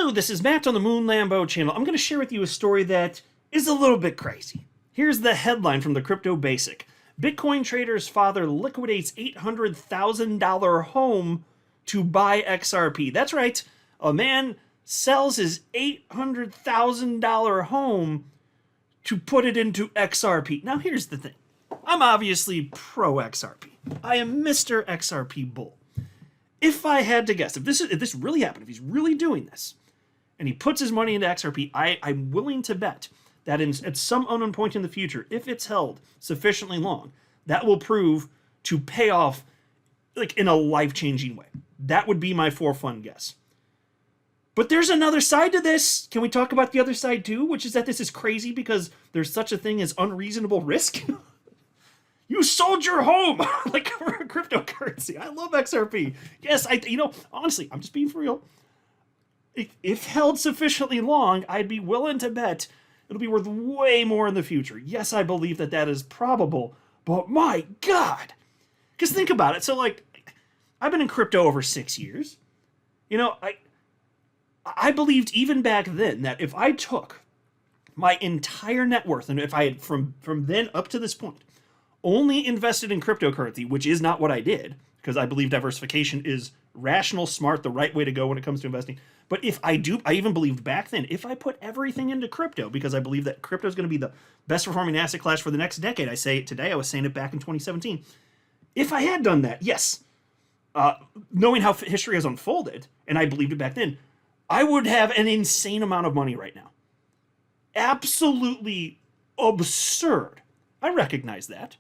Hello, this is Matt on the Moon Lambo channel. I'm going to share with you a story that is a little bit crazy. Here's the headline from the Crypto Basic. Bitcoin trader's father liquidates $800,000 home to buy XRP. That's right, a man sells his $800,000 home to put it into XRP. Now here's the thing. I'm obviously pro XRP. I am Mr. XRP Bull. If I had to guess, if this really happened, if he's really doing this, and he puts his money into XRP, I'm willing to bet that at some unknown point in the future, if it's held sufficiently long, that will prove to pay off like in a life-changing way. That would be my for fun guess. But there's another side to this. Can we talk about the other side too? Which is that this is crazy because there's such a thing as unreasonable risk. You sold your home like for a cryptocurrency. I love XRP. Yes, honestly, I'm just being for real. If held sufficiently long, I'd be willing to bet it'll be worth way more in the future. Yes, I believe that is probable, but my God. Because think about it. So like, I've been in crypto over 6 years. I believed even back then that if I took my entire net worth and if I had from then up to this point only invested in cryptocurrency, which is not what I did, because I believe diversification is rational, smart, the right way to go when it comes to investing. But if I even believed back then, if I put everything into crypto, because I believe that crypto is going to be the best performing asset class for the next decade, I say it today, I was saying it back in 2017. If I had done that, yes, knowing how history has unfolded, and I believed it back then, I would have an insane amount of money right now. Absolutely absurd. I recognize that.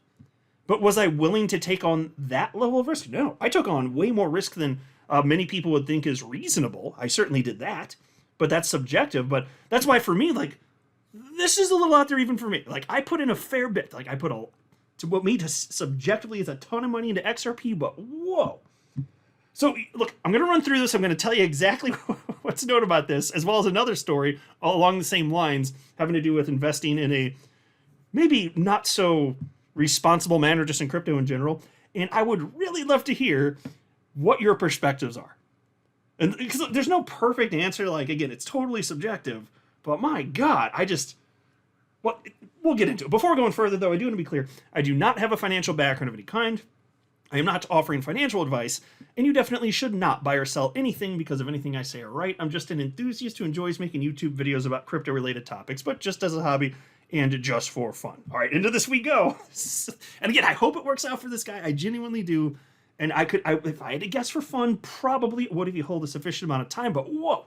But was I willing to take on that level of risk? No. I took on way more risk than many people would think is reasonable. I certainly did that. But that's subjective. But that's why for me, like, this is a little out there even for me. Like, I put in a fair bit. Like, I put subjectively is a ton of money into XRP, but whoa. So, look, I'm going to run through this. I'm going to tell you exactly what's known about this, as well as another story all along the same lines having to do with investing in a maybe not so responsible manner just in crypto in general. And I would really love to hear what your perspectives are. And because there's no perfect answer. Like, again, it's totally subjective. But my God, we'll get into it. Before going further, though, I do want to be clear. I do not have a financial background of any kind. I am not offering financial advice, and you definitely should not buy or sell anything because of anything I say or write. I'm just an enthusiast who enjoys making YouTube videos about crypto-related topics, but just as a hobby and just for fun. All right, into this we go. And again, I hope it works out for this guy. I genuinely do. And if I had to guess for fun, probably would if you hold a sufficient amount of time, but whoa.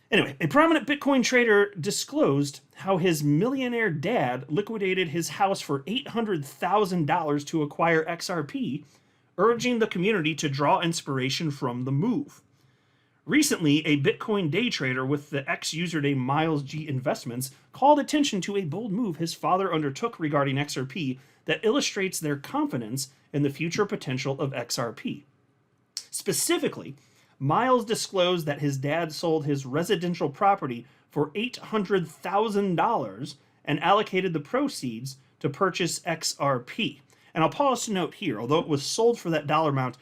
Anyway, a prominent Bitcoin trader disclosed how his millionaire dad liquidated his house for $800,000 to acquire XRP, urging the community to draw inspiration from the move. Recently, a Bitcoin day trader with the X username Miles G Investments called attention to a bold move his father undertook regarding XRP that illustrates their confidence in the future potential of XRP. Specifically, Miles disclosed that his dad sold his residential property for $800,000 and allocated the proceeds to purchase XRP. And I'll pause to note here, although it was sold for that dollar amount,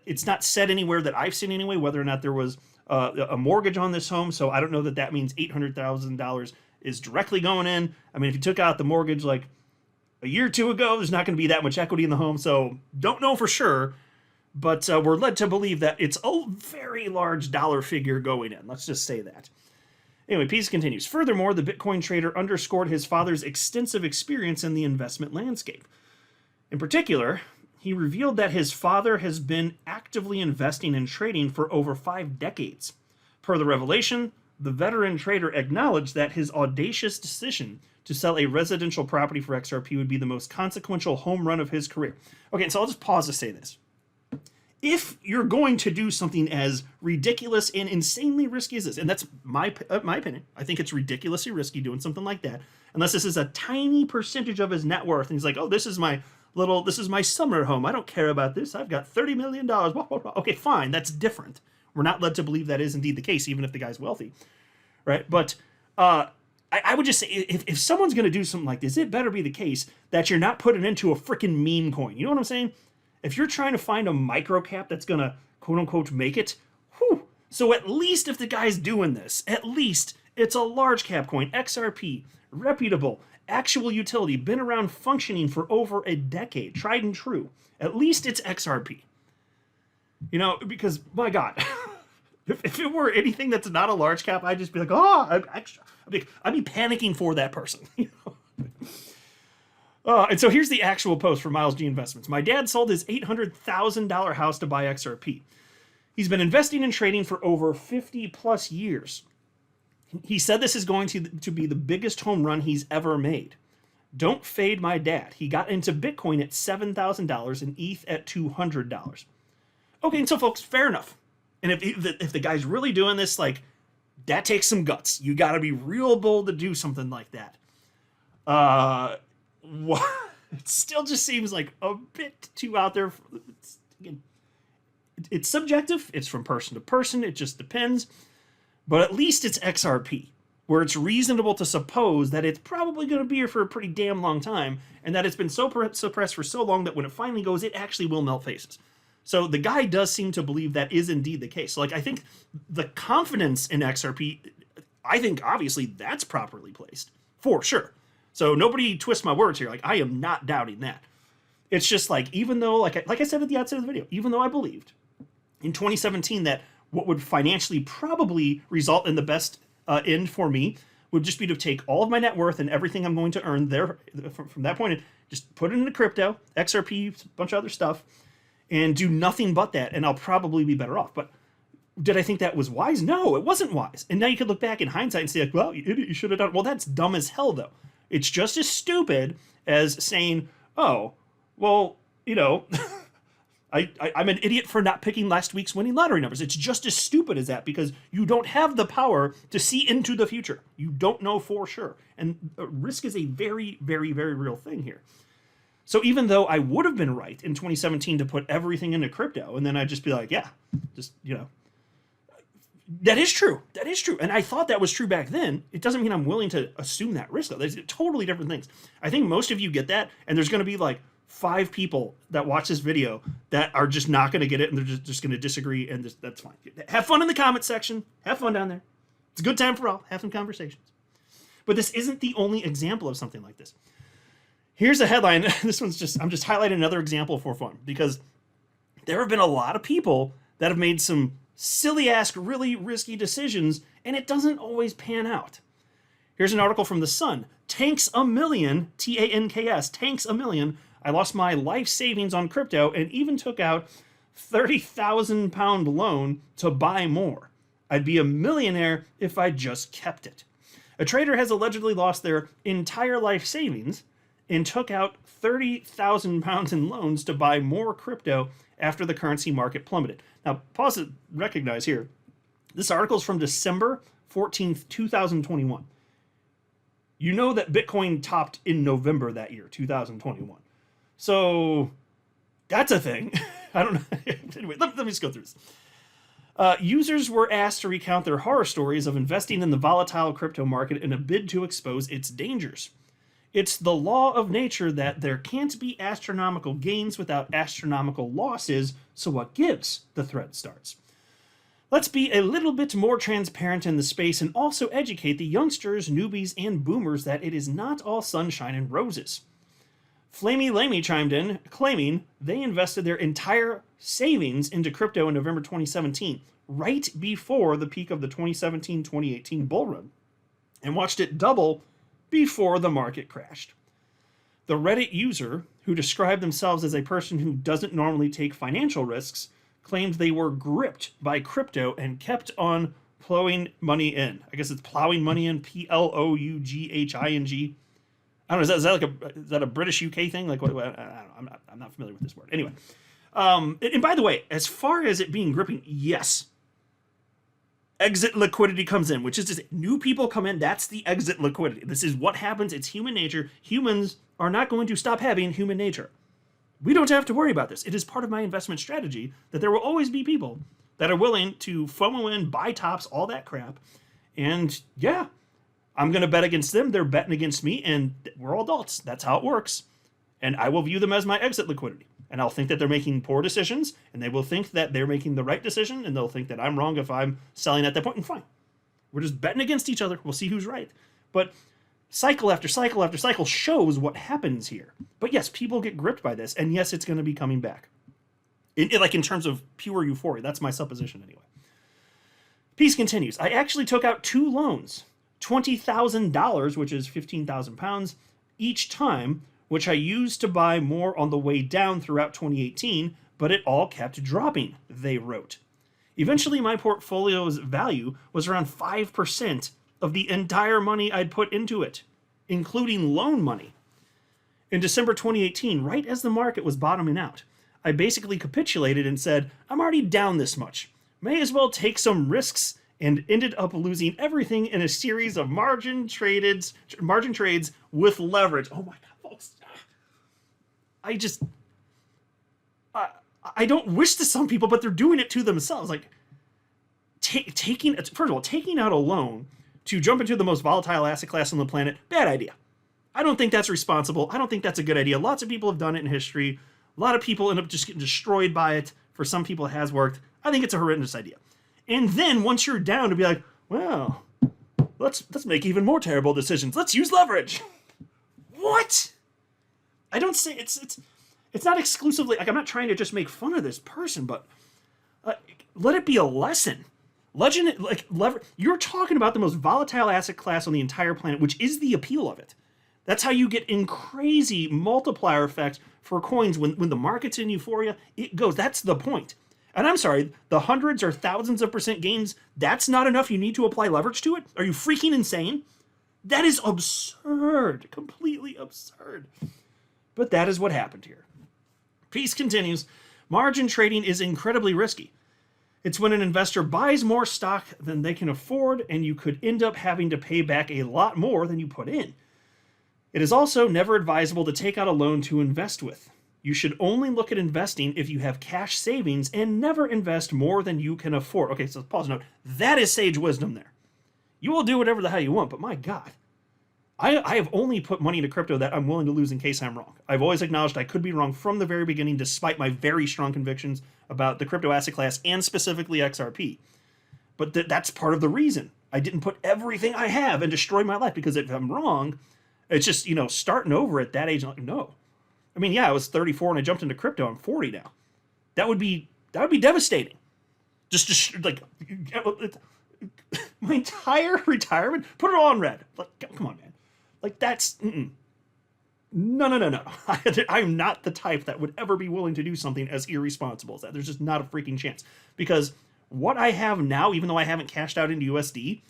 it's not said anywhere that I've seen anyway whether or not there was a mortgage on this home, so I don't know that means $800,000 is directly going in. I mean, if you took out the mortgage like a year or two ago, there's not going to be that much equity in the home, so don't know for sure. But we're led to believe that it's a very large dollar figure going in. Let's just say that. Anyway, piece continues. Furthermore, the Bitcoin trader underscored his father's extensive experience in the investment landscape. In particular, he revealed that his father has been actively investing in trading for over 5 decades. Per the revelation, the veteran trader acknowledged that his audacious decision to sell a residential property for XRP would be the most consequential home run of his career. Okay, so I'll just pause to say this. If you're going to do something as ridiculous and insanely risky as this, and that's my opinion, I think it's ridiculously risky doing something like that, unless this is a tiny percentage of his net worth, and he's like, oh, this is my summer home. I don't care about this. I've got $30 million. Okay, fine, that's different. We're not led to believe that is indeed the case, even if the guy's wealthy, right? But I would just say, if someone's going to do something like this, it better be the case that you're not putting into a freaking meme coin. You know what I'm saying? If you're trying to find a micro cap that's going to, quote unquote, make it, whew, So at least if the guy's doing this, at least it's a large cap coin, XRP, reputable, actual utility, been around functioning for over a decade, tried and true. At least it's XRP. You know, because my God, if it were anything that's not a large cap, I'd just be like, oh, I'm extra. I'd be panicking for that person. You know? And so here's the actual post for Miles G Investments. My dad sold his $800,000 house to buy XRP. He's been investing and trading for over 50 plus years. He said this is going to be the biggest home run he's ever made. Don't fade my dad. He got into Bitcoin at $7,000 and ETH at $200. Okay, and so folks, fair enough. And if the guy's really doing this, like, that takes some guts. You got to be real bold to do something like that. It still just seems like a bit too out there. It's subjective. It's from person to person. It just depends. But at least it's XRP, where it's reasonable to suppose that it's probably going to be here for a pretty damn long time, and that it's been so suppressed for so long that when it finally goes, it actually will melt faces. So the guy does seem to believe that is indeed the case. So, like, I think the confidence in XRP, I think obviously that's properly placed, for sure. So nobody twist my words here. Like, I am not doubting that. It's just like, even though, like I said at the outset of the video, even though I believed in 2017 that what would financially probably result in the best end for me would just be to take all of my net worth and everything I'm going to earn there from that point, just put it into crypto, XRP, a bunch of other stuff, and do nothing but that, and I'll probably be better off. But did I think that was wise? No, it wasn't wise. And now you could look back in hindsight and say, like, well, you should have done. Well, that's dumb as hell, though. It's just as stupid as saying, oh, well, you know, I'm an idiot for not picking last week's winning lottery numbers. It's just as stupid as that, because you don't have the power to see into the future. You don't know for sure. And risk is a very, very, very real thing here. So even though I would have been right in 2017 to put everything into crypto, and then I'd just be like, yeah, just, you know, that is true. That is true. And I thought that was true back then. It doesn't mean I'm willing to assume that risk, though. There's totally different things. I think most of you get that, and there's going to be like 5 people that watch this video that are just not going to get it, and they're just going to disagree, and that's fine. Have fun in the comment section. Have fun down there. It's a good time for all. Have some conversations. But this isn't the only example of something like this. Here's a headline. This one's just, I'm just highlighting another example for fun, because there have been a lot of people that have made some silly-ass, really risky decisions, and it doesn't always pan out. Here's an article from The Sun. Tanks a million, Tanks, tanks a million. I lost my life savings on crypto and even took out £30,000 loan to buy more. I'd be a millionaire if I just kept it. A trader has allegedly lost their entire life savings and took out £30,000 in loans to buy more crypto after the currency market plummeted. Now, pause to recognize here, this article is from December 14th, 2021. You know that Bitcoin topped in November that year, 2021. So that's a thing. I don't know. Anyway, let me just go through this. Users were asked to recount their horror stories of investing in the volatile crypto market in a bid to expose its dangers. It's the law of nature that there can't be astronomical gains without astronomical losses, so what gives? The thread starts. Let's be a little bit more transparent in the space and also educate the youngsters, newbies, and boomers that it is not all sunshine and roses. Flamey Lamey chimed in, claiming they invested their entire savings into crypto in November 2017, right before the peak of the 2017-2018 bull run, and watched it double before the market crashed. The Reddit user, who described themselves as a person who doesn't normally take financial risks, claimed they were gripped by crypto and kept on plowing money in. I guess it's plowing money in, Ploughin. I don't know. Is that a British UK thing? Like, what? I don't know. I'm not familiar with this word. Anyway, and by the way, as far as it being gripping, yes. Exit liquidity comes in, which is just new people come in. That's the exit liquidity. This is what happens. It's human nature. Humans are not going to stop having human nature. We don't have to worry about this. It is part of my investment strategy that there will always be people that are willing to FOMO in, buy tops, all that crap. And yeah, I'm going to bet against them. They're betting against me, and we're all adults. That's how it works. And I will view them as my exit liquidity. and I'll think that they're making poor decisions, and they will think that they're making the right decision, and they'll think that I'm wrong if I'm selling at that point, and fine. We're just betting against each other. We'll see who's right. But cycle after cycle after cycle shows what happens here. But yes, people get gripped by this, and yes, it's going to be coming back. In terms of pure euphoria. That's my supposition anyway. Piece continues. I actually took out 2 loans, $20,000, which is 15,000 pounds, each time, which I used to buy more on the way down throughout 2018, but it all kept dropping, they wrote. Eventually, my portfolio's value was around 5% of the entire money I'd put into it, including loan money. In December 2018, right as the market was bottoming out, I basically capitulated and said, I'm already down this much. May as well take some risks, and ended up losing everything in a series of margin trades with leverage. Oh my God, folks. I don't wish this on people, but they're doing it to themselves. Like, taking out a loan to jump into the most volatile asset class on the planet, bad idea. I don't think that's responsible. I don't think that's a good idea. Lots of people have done it in history. A lot of people end up just getting destroyed by it. For some people, it has worked. I think it's a horrendous idea. And then once you're down, to be like, well, let's make even more terrible decisions. Let's use leverage. What? I don't say it's not exclusively like I'm not trying to just make fun of this person, but let it be a lesson. You're talking about the most volatile asset class on the entire planet, which is the appeal of it. That's how you get in crazy multiplier effects for coins when the market's in euphoria. It goes. That's the point. And I'm sorry, the hundreds or thousands of percent gains, that's not enough. You need to apply leverage to it? Are you freaking insane? That is absurd. Completely absurd. But that is what happened here. Piece continues. Margin trading is incredibly risky. It's when an investor buys more stock than they can afford, and you could end up having to pay back a lot more than you put in. It is also never advisable to take out a loan to invest with. You should only look at investing if you have cash savings and never invest more than you can afford. Okay, so pause note. That is sage wisdom there. You will do whatever the hell you want, but my God. I have only put money into crypto that I'm willing to lose in case I'm wrong. I've always acknowledged I could be wrong from the very beginning, despite my very strong convictions about the crypto asset class and specifically XRP. But that's part of the reason. I didn't put everything I have and destroy my life, because if I'm wrong, it's just, starting over at that age. No. I mean, yeah, I was 34 and I jumped into crypto. I'm 40 now. That would be devastating. Just like my entire retirement, put it all on red. Like, come on, man. Like, that's no. I'm not the type that would ever be willing to do something as irresponsible as that. There's just not a freaking chance. Because what I have now, even though I haven't cashed out into USD,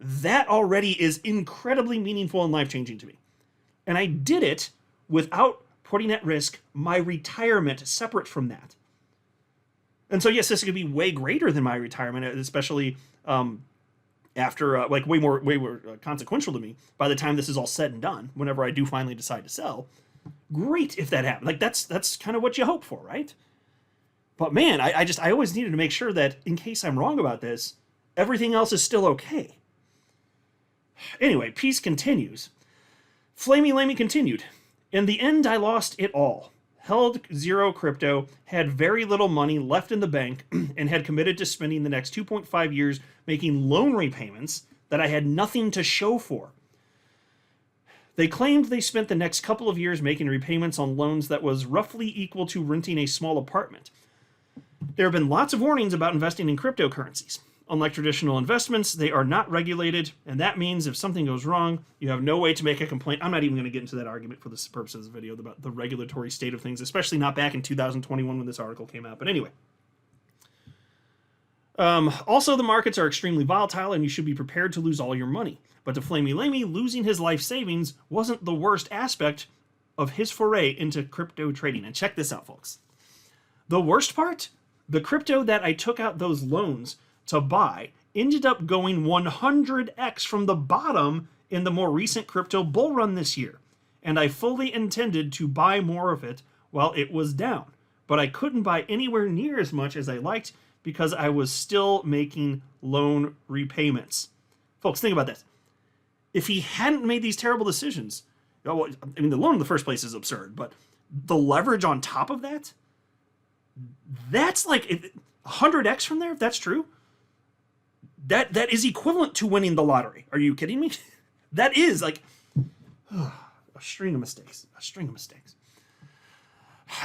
that already is incredibly meaningful and life-changing to me. And I did it without putting at risk my retirement separate from that. And so, yes, this could be way greater than my retirement, especially after, way more consequential to me by the time this is all said and done, whenever I do finally decide to sell. Great if that happens. Like, that's kind of what you hope for, right? But man, I always needed to make sure that in case I'm wrong about this, everything else is still okay. Anyway, piece continues. Flamey Lamey continued. In the end, I lost it all. Held zero crypto, had very little money left in the bank, and had committed to spending the next 2.5 years making loan repayments that I had nothing to show for. They claimed they spent the next couple of years making repayments on loans that was roughly equal to renting a small apartment. There have been lots of warnings about investing in cryptocurrencies. Unlike traditional investments, they are not regulated, and that means if something goes wrong, you have no way to make a complaint. I'm not even going to get into that argument for the purpose of this video about the regulatory state of things, especially not back in 2021 when this article came out. But anyway. Also, the markets are extremely volatile, and you should be prepared to lose all your money. But to Flamey Lamey, losing his life savings wasn't the worst aspect of his foray into crypto trading. And check this out, folks. The worst part? The crypto that I took out those loans to buy ended up going 100x from the bottom in the more recent crypto bull run this year. And I fully intended to buy more of it while it was down. But I couldn't buy anywhere near as much as I liked because I was still making loan repayments. Folks, think about this. If he hadn't made these terrible decisions, well, I mean, the loan in the first place is absurd, but the leverage on top of that, that's like 100x from there, if that's true. That is equivalent to winning the lottery. Are you kidding me? That is like a string of mistakes. A string of mistakes.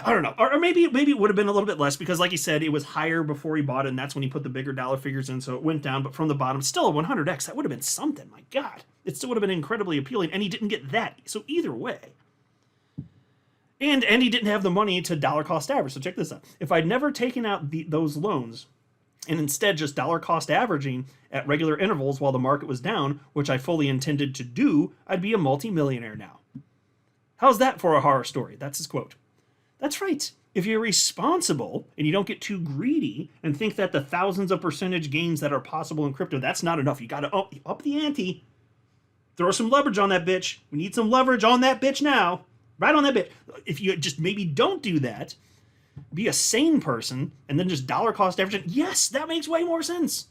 I don't know. Or maybe it would have been a little bit less because, like he said, it was higher before he bought it, and that's when he put the bigger dollar figures in, so it went down. But from the bottom, still a 100x. That would have been something. My God. It still would have been incredibly appealing, and he didn't get that. So either way. And he didn't have the money to dollar cost average. So check this out. If I'd never taken out those loans and instead just dollar cost averaging at regular intervals while the market was down, which I fully intended to do, I'd be a multimillionaire now. How's that for a horror story? That's his quote. That's right. If you're responsible and you don't get too greedy and think that the thousands of percentage gains that are possible in crypto, that's not enough. You got to up the ante. Throw some leverage on that bitch. We need some leverage on that bitch now. Right on that bitch. If you just maybe don't do that, be a sane person and then just dollar cost averaging, yes, that makes way more sense.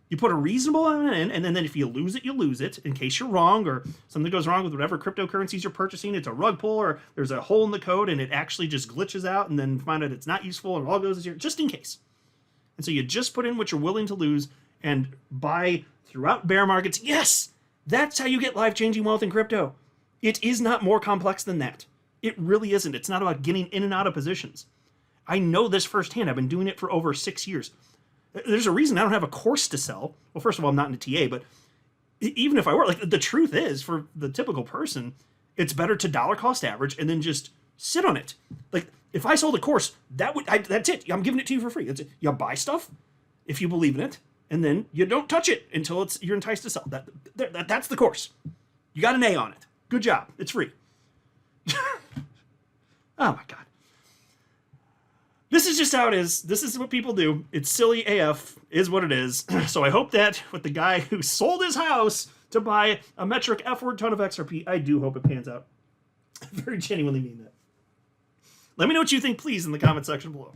You put a reasonable amount in, and then if you lose it, you lose it in case you're wrong or something goes wrong with whatever cryptocurrencies you're purchasing. It's a rug pull or there's a hole in the code and it actually just glitches out and then find out it's not useful and it all goes to zero, just in case. And so you just put in what you're willing to lose and buy throughout bear markets. Yes, that's how you get life-changing wealth in crypto. It is not more complex than that. It really isn't. It's not about getting in and out of positions. I know this firsthand. I've been doing it for over 6 years. There's a reason I don't have a course to sell. Well, first of all, I'm not in a TA, but even if I were, like, the truth is, for the typical person, it's better to dollar cost average and then just sit on it. Like, if I sold a course, that's it. I'm giving it to you for free. That's it. You buy stuff if you believe in it, and then you don't touch it until you're enticed to sell. That's the course. You got an A on it. Good job. It's free. Oh my God. This is just how it is. This is what people do. It's silly AF, is what it is. So I hope that with the guy who sold his house to buy a metric F-word ton of XRP, I do hope it pans out. I very genuinely mean that. Let me know what you think, please, in the comment section below.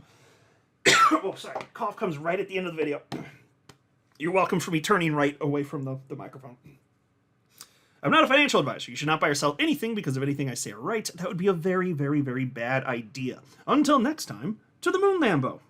Oh, sorry. Cough comes right at the end of the video. You're welcome for me turning right away from the microphone. I'm not a financial advisor. You should not buy or sell anything because of anything I say or write. That would be a very, very, very bad idea. Until next time, to the moon, Lambo.